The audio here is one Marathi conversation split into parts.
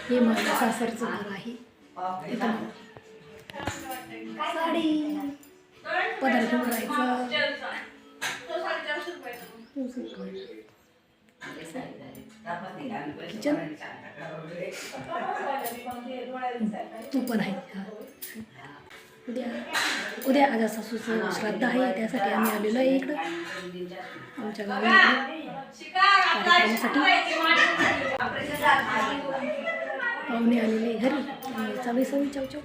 हे माझ्या सासरचं घर आहे. तिथं साडी पदर घेऊन जायचं. तू पण आहे. उद्या आजा सासूचं श्राद्ध आहे, त्यासाठी आम्ही आलेलो आहे इकडं आमच्या गावामध्ये कार्यक्रमासाठी. पाहुणे आलेले घरी चालू सवयी चाव चाव.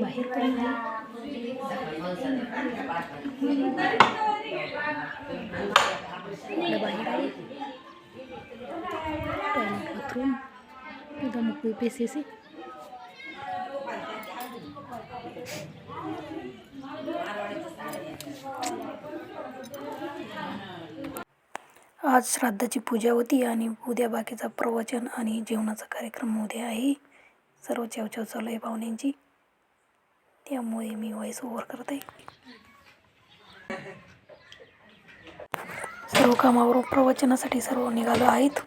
बाहेर पण बाहेर आहे टॉयलेट बाथरूम एकदम मोकळी पेसेसी. आज श्राद्धाची पूजा होती आणि उद्या बाकीचा प्रवचन आणि जेवणाचा कार्यक्रम उद्या आहे. सर्व चवचव चालू आहे पाहुण्यांची, त्यामुळे मी व्हॉइस ओव्हर करते. सर्व कामावरून प्रवचनासाठी सर्व निघालो आहेत.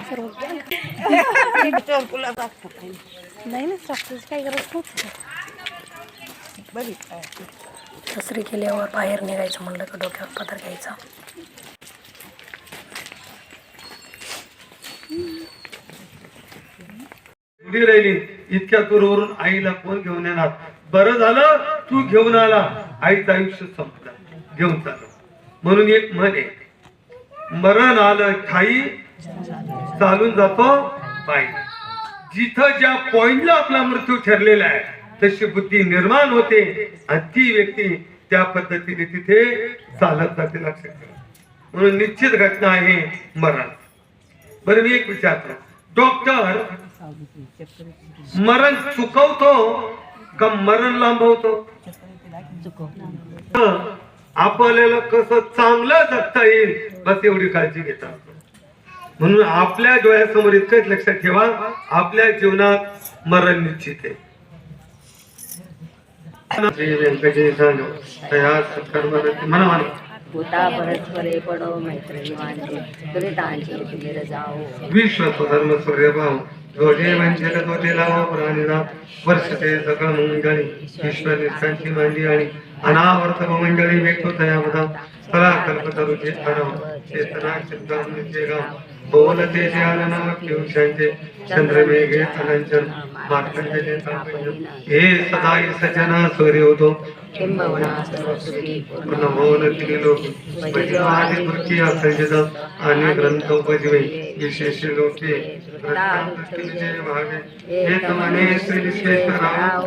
सर्व नाही ना सासूची काही गरज नव्हती. दसरी केल्यावर बाहेर निघायचं म्हणलं का डोक्यावर पदर घ्यायचा. उडी राहिली इतक्या दूरवरून आईला कोण घेऊन येणार. बरं झालं तू घेऊन आला, आईचं आयुष्य संपलं, घेऊन चालू. म्हणून एक म्हण आहे, मरण आलं ठाई चालून जातो पायी. जिथं ज्या पॉइंटला आपला मृत्यू ठरलेला आहे तशी बुद्धी निर्माण होते आणि ती व्यक्ती त्या पद्धतीने तिथे चालत जाते. लक्षात ठेवा. म्हणून निश्चित घटना आहे मरण. बरं मी एक विचारतो, डॉक्टर मरण चुकवतो का मरण लांबवतो? आपल्याला कसं चांगलं जगता येईल बस एवढी काळजी घेतात. म्हणून आपल्या डोळ्यासमोर इतकंच लक्षात ठेवा, आपल्या जीवनात मरण निश्चित आहे. म्हणा परस्परे पडो मैत्री मांडे जाओ विश्व धर्म सूर्यभाव जोडे वंचल दोते लावा प्राणीला वर्षते सकळ मंगळी ईश्वर निष्ठांची मांडी आणि अनावर्त मंगळी व्यक्तो तया बदा सला कल्पतरुचे अनव चेतना चिंतामणीचे गाव बोलते ज्ञानना पियुषांचे चंद्रमेघे अनंचन मार्कंडेय तापंय हे सदाई सजना सूर्य होतो किंबहुना सर्वसुखी पूर्ण होऊन त्रिलोक आदि वृत्ती असंजित आणि ग्रंथ उपजवे विशेष लोके भागे एक मने श्री विश्वेश्वराव